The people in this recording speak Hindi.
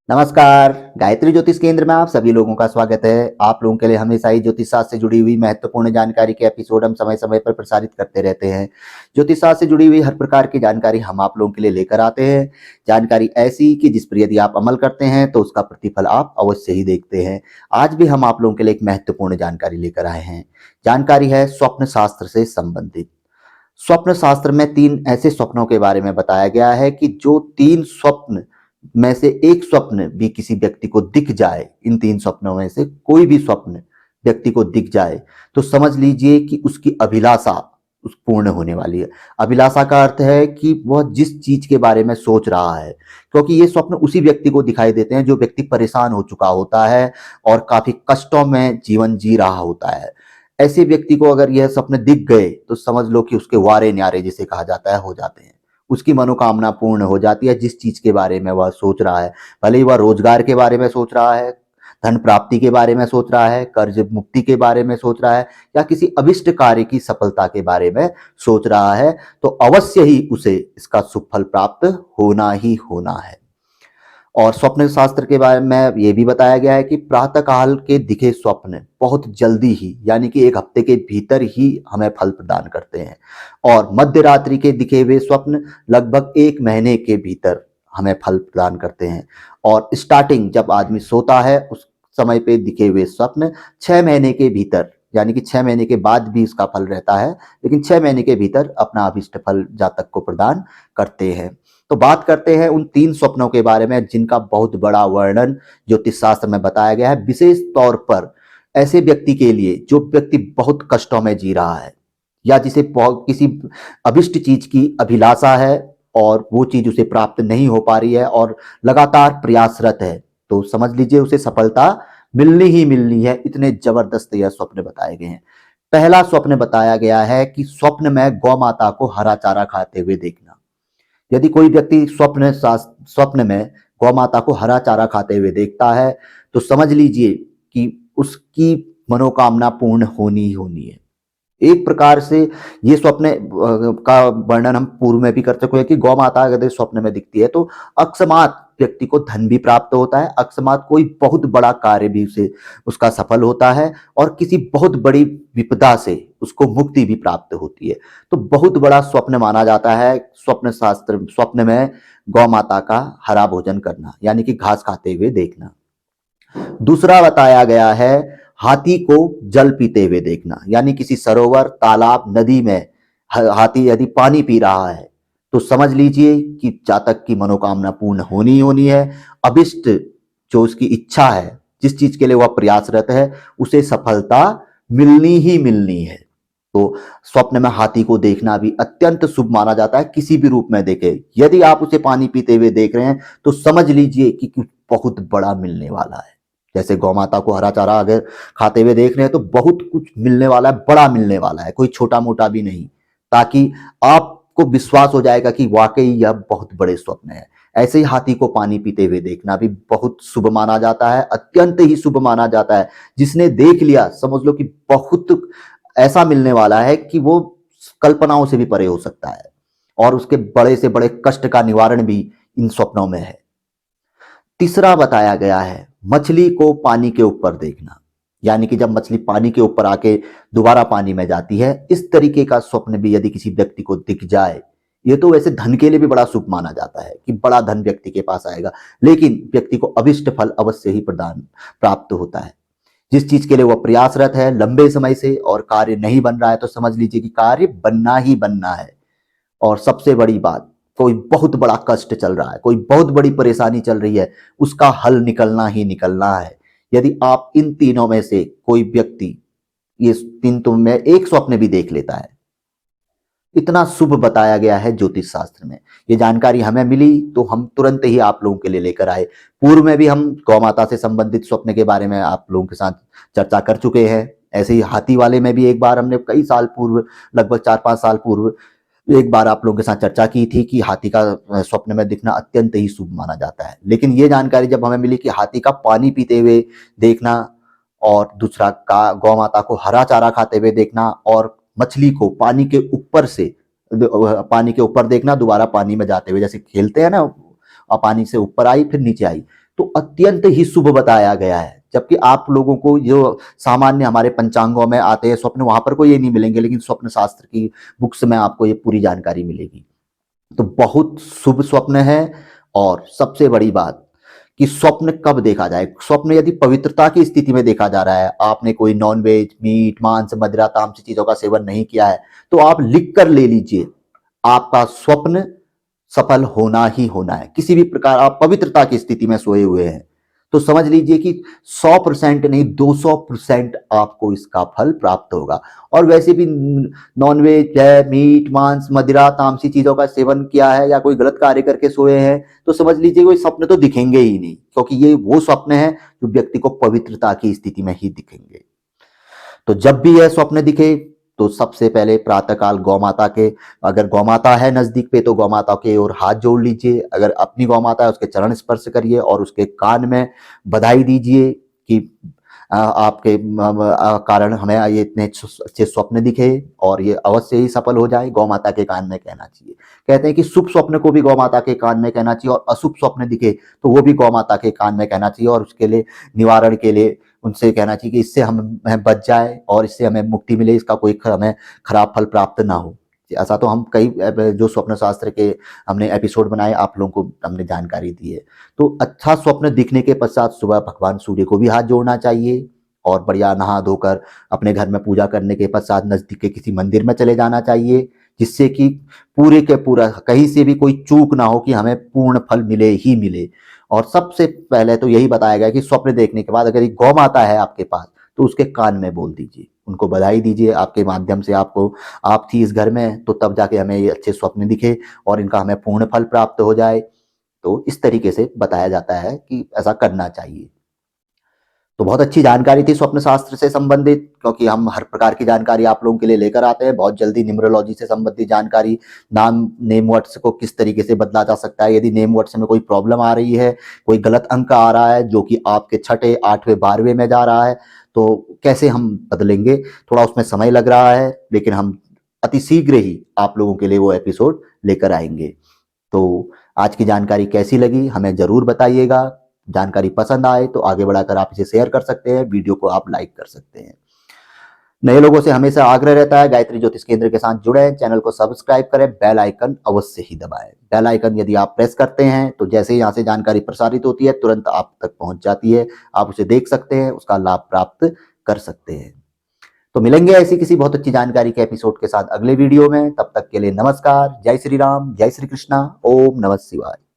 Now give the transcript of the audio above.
नमस्कार। गायत्री ज्योतिष केंद्र में आप सभी लोगों का स्वागत है। आप लोगों के लिए हमेशा ही ज्योतिष शास्त्र से जुड़ी हुई महत्वपूर्ण जानकारी के एपिसोड हम समय समय पर प्रसारित करते रहते हैं। ज्योतिष शास्त्र से जुड़ी हुई हर प्रकार की जानकारी हम आप लोगों के लिए लेकर आते हैं। जानकारी ऐसी कि जिस पर यदि आप अमल करते हैं तो उसका प्रतिफल आप अवश्य ही देखते हैं। आज भी हम आप लोगों के लिए एक महत्वपूर्ण जानकारी लेकर आए हैं। जानकारी है स्वप्न शास्त्र से संबंधित। स्वप्न शास्त्र में 3 ऐसे स्वप्नों के बारे में बताया गया है कि जो 3 स्वप्न में से एक स्वप्न भी किसी व्यक्ति को दिख जाए, इन 3 स्वप्नों में से कोई भी स्वप्न व्यक्ति को दिख जाए तो समझ लीजिए कि उसकी अभिलाषा पूर्ण होने वाली है। अभिलाषा का अर्थ है कि वह जिस चीज के बारे में सोच रहा है, क्योंकि ये स्वप्न उसी व्यक्ति को दिखाई देते हैं जो व्यक्ति परेशान हो चुका होता है और काफी कष्टों में जीवन जी रहा होता है। ऐसे व्यक्ति को अगर यह स्वप्न दिख गए तो समझ लो कि उसके वारे न्यारे जिसे कहा जाता है हो जाते हैं। उसकी मनोकामना पूर्ण हो जाती है जिस चीज के बारे में वह सोच रहा है। भले ही वह रोजगार के बारे में सोच रहा है, धन प्राप्ति के बारे में सोच रहा है, कर्ज मुक्ति के बारे में सोच रहा है या किसी अभिष्ट कार्य की सफलता के बारे में सोच रहा है, तो अवश्य ही उसे इसका शुभ फल प्राप्त होना ही होना है। और स्वप्न शास्त्र के बारे में ये भी बताया गया है कि प्रातः काल के दिखे स्वप्न बहुत जल्दी ही, यानी कि 1 हफ्ते के भीतर ही हमें फल प्रदान करते हैं, और मध्य रात्रि के दिखे हुए स्वप्न लगभग 1 महीने के भीतर हमें फल प्रदान करते हैं, और स्टार्टिंग जब आदमी सोता है उस समय पे दिखे हुए स्वप्न 6 महीने के भीतर, यानी कि 6 महीने के बाद भी उसका फल रहता है, लेकिन 6 महीने के भीतर अपना अभिष्ट फल जातक को प्रदान करते हैं। तो बात करते हैं उन 3 स्वप्नों के बारे में जिनका बहुत बड़ा वर्णन ज्योतिष शास्त्र में बताया गया है, विशेष तौर पर ऐसे व्यक्ति के लिए जो व्यक्ति बहुत कष्टों में जी रहा है या जिसे किसी अभिष्ट चीज की अभिलाषा है और वो चीज उसे प्राप्त नहीं हो पा रही है और लगातार प्रयासरत है, तो समझ लीजिए उसे सफलता मिलनी ही मिलनी है। इतने जबरदस्त यह स्वप्न बताए गए हैं। पहला स्वप्न बताया गया है कि स्वप्न में गौ माता को हरा चारा खाते हुए देखना। यदि कोई व्यक्ति स्वप्न में गौ माता को हरा चारा खाते हुए देखता है तो समझ लीजिए कि उसकी मनोकामना पूर्ण होनी ही होनी है। एक प्रकार से ये स्वप्न का वर्णन हम पूर्व में भी कर चुके हैं कि गौ माता अगर स्वप्न में दिखती है तो अकस्मात व्यक्ति को धन भी प्राप्त होता है, अकस्मात कोई बहुत बड़ा कार्य भी उसे उसका सफल होता है और किसी बहुत बड़ी विपदा से उसको मुक्ति भी प्राप्त होती है। तो बहुत बड़ा स्वप्न माना जाता है स्वप्न शास्त्र, स्वप्न में गौ माता का हरा भोजन करना, यानी कि घास खाते हुए देखना। दूसरा बताया गया है हाथी को जल पीते हुए देखना, यानी किसी सरोवर, तालाब, नदी में हाथी यदि पानी पी रहा है तो समझ लीजिए कि जातक की मनोकामना पूर्ण होनी ही होनी है। अभिष्ट जो उसकी इच्छा है, जिस चीज के लिए वह प्रयासरत है, उसे सफलता मिलनी ही मिलनी है। तो स्वप्न में हाथी को देखना भी अत्यंत शुभ माना जाता है, किसी भी रूप में देखे। यदि आप उसे पानी पीते हुए देख रहे हैं तो समझ लीजिए कि कुछ बहुत बड़ा मिलने वाला है। जैसे गौ माता को हरा चारा अगर खाते हुए देख रहे हैं तो बहुत कुछ मिलने वाला है, बड़ा मिलने वाला है, कोई छोटा मोटा भी नहीं, ताकि आपको विश्वास हो जाएगा कि वाकई यह बहुत बड़े स्वप्न है। ऐसे ही हाथी को पानी पीते हुए देखना भी बहुत शुभ माना जाता है, अत्यंत ही शुभ माना जाता है। जिसने देख लिया समझ लो कि बहुत ऐसा मिलने वाला है कि वो कल्पनाओं से भी परे हो सकता है और उसके बड़े से बड़े कष्ट का निवारण भी इन स्वप्नों में है। तीसरा बताया गया है मछली को पानी के ऊपर देखना, यानी कि जब मछली पानी के ऊपर आके दोबारा पानी में जाती है, इस तरीके का स्वप्न भी यदि किसी व्यक्ति को दिख जाए, ये तो वैसे धन के लिए भी बड़ा शुभ माना जाता है कि बड़ा धन व्यक्ति के पास आएगा, लेकिन व्यक्ति को अभिष्ट फल अवश्य ही प्रदान प्राप्त होता है। जिस चीज के लिए वह प्रयासरत है लंबे समय से और कार्य नहीं बन रहा है तो समझ लीजिए कि कार्य बनना ही बनना है। और सबसे बड़ी बात, कोई बहुत बड़ा कष्ट चल रहा है, कोई बहुत बड़ी परेशानी चल रही है, उसका हल निकलना ही निकलना है। यदि आप इन तीनों में से कोई व्यक्ति ये 3 तो में एक स्वप्न भी देख लेता है, इतना शुभ बताया गया है ज्योतिष शास्त्र में। ये जानकारी हमें मिली तो हम तुरंत ही आप लोगों के लिए लेकर आए। पूर्व में भी हम गौ माता से संबंधित स्वप्न के बारे में आप लोगों के साथ चर्चा कर चुके हैं। ऐसे ही हाथी वाले में भी एक बार हमने कई साल पूर्व, लगभग 4-5 साल पूर्व एक बार आप लोगों के साथ चर्चा की थी कि हाथी का स्वप्न में दिखना अत्यंत ही शुभ माना जाता है। लेकिन ये जानकारी जब हमें मिली कि हाथी का पानी पीते हुए देखना और दूसरा का गौ माता को हरा चारा खाते हुए देखना और मछली को पानी के ऊपर से पानी के ऊपर देखना दोबारा पानी में जाते हुए, जैसे खेलते हैं ना और पानी से ऊपर आई फिर नीचे आई, तो अत्यंत ही शुभ बताया गया है। जबकि आप लोगों को जो सामान्य हमारे पंचांगों में आते हैं स्वप्न, वहां पर कोई ये नहीं मिलेंगे, लेकिन स्वप्न शास्त्र की बुक्स में आपको ये पूरी जानकारी मिलेगी। तो बहुत शुभ स्वप्न है। और सबसे बड़ी बात कि स्वप्न कब देखा जाए, स्वप्न यदि पवित्रता की स्थिति में देखा जा रहा है, आपने कोई नॉनवेज, मीट, मांस, मदिरा, तामसी चीजों का सेवन नहीं किया है, तो आप लिख कर ले लीजिए, आपका स्वप्न सफल होना ही होना है। किसी भी प्रकार आप पवित्रता की स्थिति में सोए हुए हैं तो समझ लीजिए कि 100% नहीं 200% आपको इसका फल प्राप्त होगा। और वैसे भी नॉनवेज है, मीट, मांस, मदिरा, तामसी चीजों का सेवन किया है या कोई गलत कार्य करके सोए हैं तो समझ लीजिए कोई स्वप्न तो दिखेंगे ही नहीं, क्योंकि ये वो स्वप्न है जो व्यक्ति को पवित्रता की स्थिति में ही दिखेंगे। तो जब भी यह स्वप्न दिखे तो सबसे पहले प्रातःकाल गौ माता के, अगर गौ माता है नजदीक पे तो गौ माता के और हाथ जोड़ लीजिए, अगर अपनी गौ माता है उसके चरण स्पर्श करिए और उसके कान में बधाई दीजिए कि आपके कारण हमें ये इतने अच्छे स्वप्न दिखे और ये अवश्य ही सफल हो जाए। गौ माता के कान में कहना चाहिए। कहते हैं कि शुभ स्वप्न को भी गौ माता के कान में कहना चाहिए और अशुभ स्वप्न दिखे तो वो भी गौ माता के कान में कहना चाहिए, और उसके लिए निवारण के लिए उनसे कहना चाहिए कि इससे हम बच जाए और इससे हमें मुक्ति मिले, इसका कोई हमें खराब फल प्राप्त ना हो। ऐसा तो हम कई जो स्वप्न शास्त्र के हमने एपिसोड बनाए आप लोगों को हमने जानकारी दी है। तो अच्छा स्वप्न दिखने के पश्चात सुबह भगवान सूर्य को भी हाथ जोड़ना चाहिए और बढ़िया नहा धोकर अपने घर में पूजा करने के पश्चात नजदीक के किसी मंदिर में चले जाना चाहिए, जिससे कि पूरे के पूरा कहीं से भी कोई चूक ना हो कि हमें पूर्ण फल मिले ही मिले। और सबसे पहले तो यही बताया गया कि स्वप्न देखने के बाद अगर एक गौ माता है आपके पास तो उसके कान में बोल दीजिए, उनको बधाई दीजिए, आपके माध्यम से आपको आप थी इस घर में तो तब जाके हमें ये अच्छे स्वप्न दिखे और इनका हमें पूर्ण फल प्राप्त हो जाए। तो इस तरीके से बताया जाता है कि ऐसा करना चाहिए। तो बहुत अच्छी जानकारी थी स्वप्न शास्त्र से संबंधित, क्योंकि हम हर प्रकार की जानकारी आप लोगों के लिए लेकर आते हैं। बहुत जल्दी न्यूमरोलॉजी से संबंधित जानकारी, नेम वर्ड्स को किस तरीके से बदला जा सकता है, यदि नेम वर्ड्स में कोई प्रॉब्लम आ रही है, कोई गलत अंक आ रहा है जो कि आपके छठे, आठवें, 12वें में जा रहा है, तो कैसे हम बदलेंगे। थोड़ा उसमें समय लग रहा है, लेकिन हम अति शीघ्र ही आप लोगों के लिए वो एपिसोड लेकर आएंगे। तो आज की जानकारी कैसी लगी हमें जरूर बताइएगा। जानकारी पसंद आए तो आगे बढ़ाकर आप इसे शेयर कर सकते हैं, वीडियो को आप लाइक कर सकते हैं। नए लोगों से हमेशा आग्रह रहता है गायत्री ज्योतिष केंद्र के साथ जुड़े, चैनल को सब्सक्राइब करें, बेल आइकन अवश्य ही दबाएं। बेल आइकन यदि आप प्रेस करते हैं तो जैसे ही यहाँ से जानकारी प्रसारित होती है तुरंत आप तक पहुंच जाती है, आप उसे देख सकते हैं, उसका लाभ प्राप्त कर सकते हैं। तो मिलेंगे ऐसी किसी बहुत अच्छी जानकारी के एपिसोड के साथ अगले वीडियो में। तब तक के लिए नमस्कार, जय श्री राम, जय श्री कृष्णा, ओम नमः शिवाय।